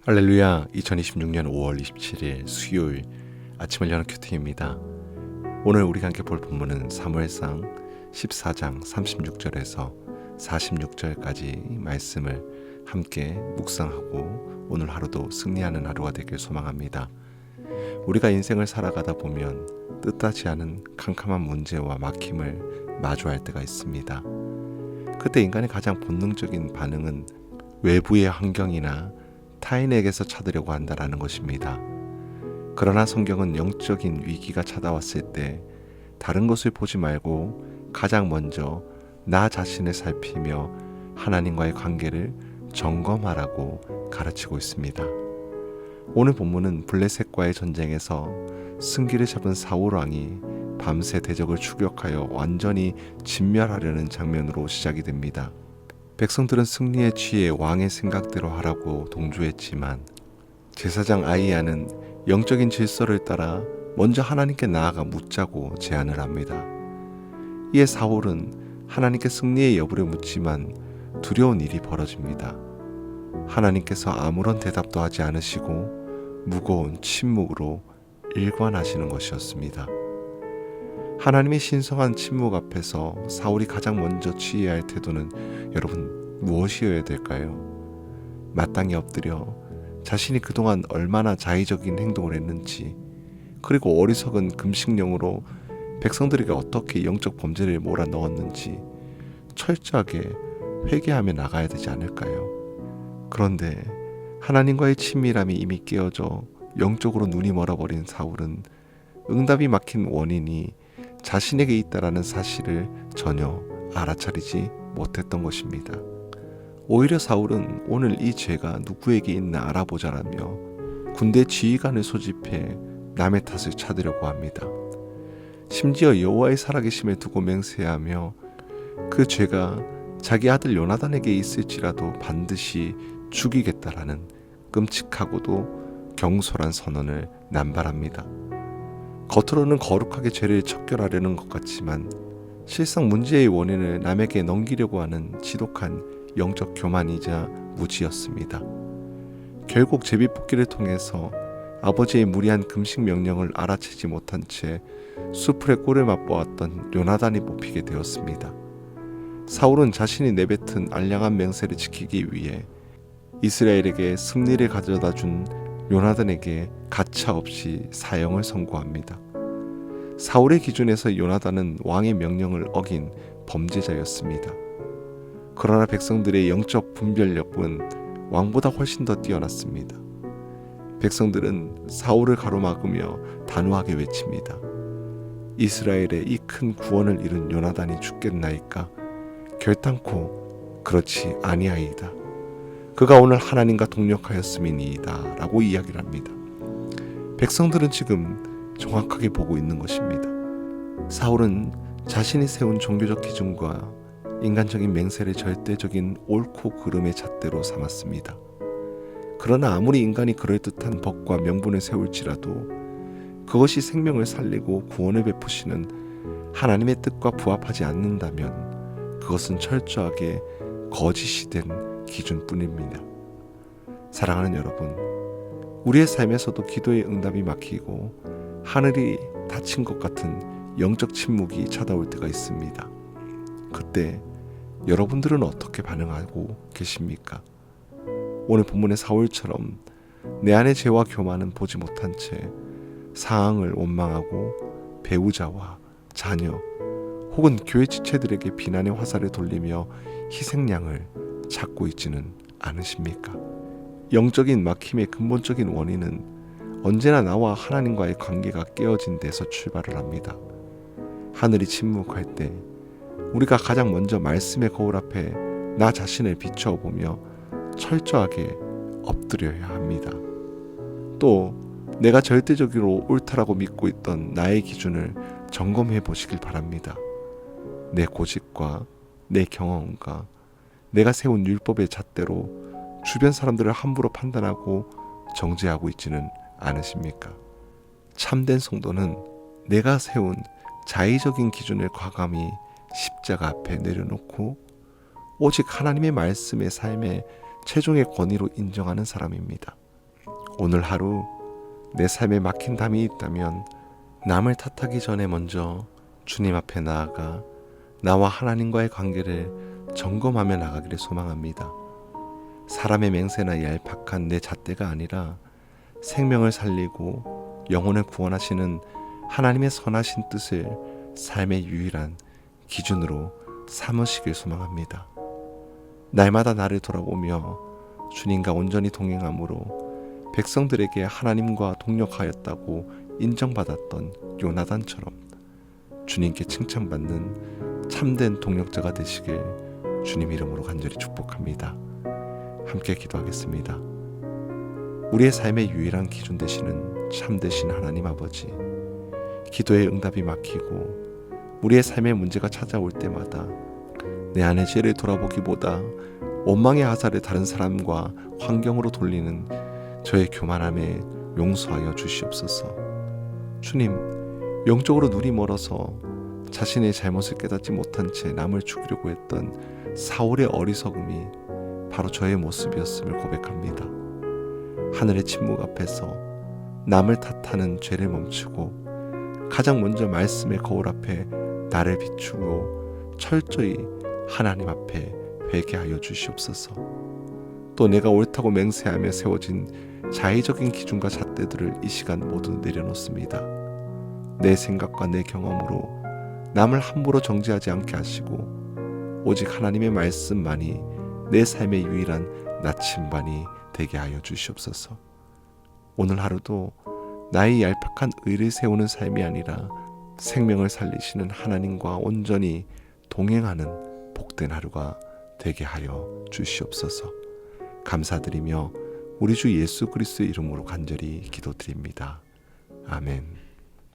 할렐루야. 2026년 5월 27일 수요일 아침을 여는 큐티입니다. 오늘 우리가 함께 볼 본문은 사무엘상 14장 36절에서 46절까지 말씀을 함께 묵상하고 오늘 하루도 승리하는 하루가 되길 소망합니다. 우리가 인생을 살아가다 보면 뜻하지 않은 캄캄한 문제와 막힘을 마주할 때가 있습니다. 그때 인간의 가장 본능적인 반응은 외부의 환경이나 타인에게서 찾으려고 한다라는 것입니다. 그러나 성경은 영적인 위기가 찾아왔을 때 다른 것을 보지 말고 가장 먼저 나 자신을 살피며 하나님과의 관계를 점검하라고 가르치고 있습니다. 오늘 본문은 블레셋과의 전쟁에서 승기를 잡은 사울 왕이 밤새 대적을 추격하여 완전히 진멸하려는 장면으로 시작이 됩니다. 백성들은 승리에 취해 왕의 생각대로 하라고 동조했지만 제사장 아히야는 영적인 질서를 따라 먼저 하나님께 나아가 묻자고 제안을 합니다. 이에 사울은 하나님께 승리의 여부를 묻지만 두려운 일이 벌어집니다. 하나님께서 아무런 대답도 하지 않으시고 무거운 침묵으로 일관하시는 것이었습니다. 하나님의 신성한 침묵 앞에서 사울이 가장 먼저 취해야 할 태도는 여러분 무엇이어야 될까요? 마땅히 엎드려 자신이 그동안 얼마나 자의적인 행동을 했는지, 그리고 어리석은 금식령으로 백성들에게 어떻게 영적 범죄를 몰아넣었는지 철저하게 회개하며 나가야 되지 않을까요? 그런데 하나님과의 친밀함이 이미 깨어져 영적으로 눈이 멀어버린 사울은 응답이 막힌 원인이 자신에게 있다라는 사실을 전혀 알아차리지 못했던 것입니다. 오히려 사울은 오늘 이 죄가 누구에게 있나 알아보자라며 군대 지휘관을 소집해 남의 탓을 찾으려고 합니다. 심지어 여호와의 살아계심을 두고 맹세하며 그 죄가 자기 아들 요나단에게 있을지라도 반드시 죽이겠다라는 끔찍하고도 경솔한 선언을 남발합니다. 겉으로는 거룩하게 죄를 척결하려는 것 같지만 실상 문제의 원인을 남에게 넘기려고 하는 지독한 영적 교만이자 무지였습니다. 결국 제비뽑기를 통해서 아버지의 무리한 금식 명령을 알아채지 못한 채 수풀의 꿀을 맛보았던 요나단이 뽑히게 되었습니다. 사울은 자신이 내뱉은 알량한 맹세를 지키기 위해 이스라엘에게 승리를 가져다 준 요나단에게 가차없이 사형을 선고합니다. 사울의 기준에서 요나단은 왕의 명령을 어긴 범죄자였습니다. 그러나 백성들의 영적 분별력은 왕보다 훨씬 더 뛰어났습니다. 백성들은 사울을 가로막으며 단호하게 외칩니다. 이스라엘의 이 큰 구원을 이룬 요나단이 죽겠나이까? 결단코 그렇지 아니하이다. 그가 오늘 하나님과 동력하였음이니이다 라고 이야기를 합니다. 백성들은 지금 정확하게 보고 있는 것입니다. 사울은 자신이 세운 종교적 기준과 인간적인 맹세를 절대적인 옳고 그름의 잣대로 삼았습니다. 그러나 아무리 인간이 그럴듯한 법과 명분을 세울지라도 그것이 생명을 살리고 구원을 베푸시는 하나님의 뜻과 부합하지 않는다면 그것은 철저하게 거짓이 된 기준뿐입니다. 사랑하는 여러분, 우리의 삶에서도 기도의 응답이 막히고 하늘이 닫힌 것 같은 영적 침묵이 찾아올 때가 있습니다. 그때 여러분들은 어떻게 반응하고 계십니까? 오늘 본문의 사울처럼 내 안의 죄와 교만은 보지 못한 채 상황을 원망하고 배우자와 자녀 혹은 교회 지체들에게 비난의 화살을 돌리며 희생양을 찾고 있지는 않으십니까? 영적인 막힘의 근본적인 원인은 언제나 나와 하나님과의 관계가 깨어진 데서 출발을 합니다. 하늘이 침묵할 때 우리가 가장 먼저 말씀의 거울 앞에 나 자신을 비추어 보며 철저하게 엎드려야 합니다. 또 내가 절대적으로 옳다라고 믿고 있던 나의 기준을 점검해 보시길 바랍니다. 내 고집과 내 경험과 내가 세운 율법의 잣대로 주변 사람들을 함부로 판단하고 정죄하고 있지는 않으십니까? 참된 성도는 내가 세운 자의적인 기준을 과감히 십자가 앞에 내려놓고 오직 하나님의 말씀의 삶의 최종의 권위로 인정하는 사람입니다. 오늘 하루 내 삶에 막힌 담이 있다면 남을 탓하기 전에 먼저 주님 앞에 나아가 나와 하나님과의 관계를 점검하며 나가기를 소망합니다. 사람의 맹세나 얄팍한 내 잣대가 아니라 생명을 살리고 영혼을 구원하시는 하나님의 선하신 뜻을 삶의 유일한 기준으로 삼으시길 소망합니다. 날마다 나를 돌아보며 주님과 온전히 동행함으로 백성들에게 하나님과 동력하였다고 인정받았던 요나단처럼 주님께 칭찬받는 참된 동력자가 되시길 주님 이름으로 간절히 축복합니다. 함께 기도하겠습니다. 우리의 삶의 유일한 기준 되시는 참되신 하나님 아버지, 기도의 응답이 막히고 우리의 삶의 문제가 찾아올 때마다 내 안의 죄를 돌아보기보다 원망의 하사를 다른 사람과 환경으로 돌리는 저의 교만함에 용서하여 주시옵소서. 주님, 영적으로 눈이 멀어서 자신의 잘못을 깨닫지 못한 채 남을 죽이려고 했던 사울의 어리석음이 바로 저의 모습이었음을 고백합니다. 하늘의 침묵 앞에서 남을 탓하는 죄를 멈추고 가장 먼저 말씀의 거울 앞에 나를 비추고 철저히 하나님 앞에 회개하여 주시옵소서. 또 내가 옳다고 맹세하며 세워진 자의적인 기준과 잣대들을 이 시간 모두 내려놓습니다. 내 생각과 내 경험으로 남을 함부로 정죄하지 않게 하시고 오직 하나님의 말씀만이 내 삶의 유일한 나침반이 되게 하여 주시옵소서. 오늘 하루도 나의 얄팍한 의를 세우는 삶이 아니라 생명을 살리시는 하나님과 온전히 동행하는 복된 하루가 되게 하여 주시옵소서. 감사드리며 우리 주 예수 그리스도의 이름으로 간절히 기도드립니다. 아멘.